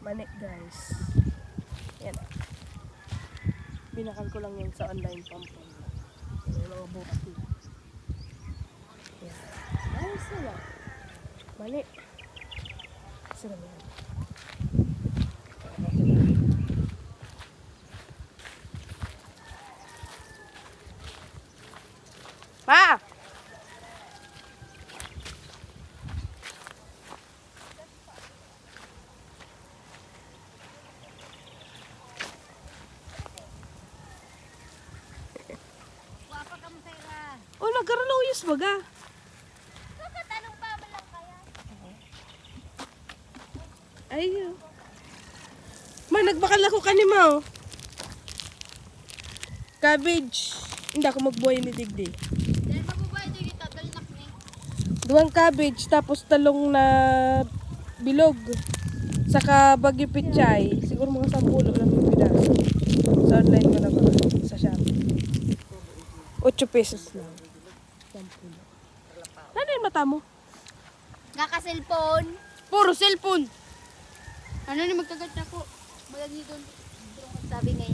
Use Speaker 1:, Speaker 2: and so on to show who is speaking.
Speaker 1: Mani guys. Yan. Binakal ko lang yan sa online pampon. Yung mga buti. Yan. Ayos na lang. Mani. Sira mo yan. Pa! Oh, nagkaraluyos baga.
Speaker 2: Tanong pa ba lang kaya?
Speaker 1: Ay. Ma, nagbakal ako kanima oh. Cabbage. Hindi ako magbuhay ni Digdi.
Speaker 2: Dahil mabubuhay din kita, dalinak ni.
Speaker 1: Duwang cabbage, tapos talong na bilog. Saka bagyo pichay. Siguro mga 10 lang yung pinaso. Sa online ko na ba? Sa Shopee. 8 pesos lang. 10. Ano yung mata mo?
Speaker 2: Naka-cellphone.
Speaker 1: Puro cellphone.
Speaker 2: Ano ni magkagat ako? Malagi doon. Sabi ngayon.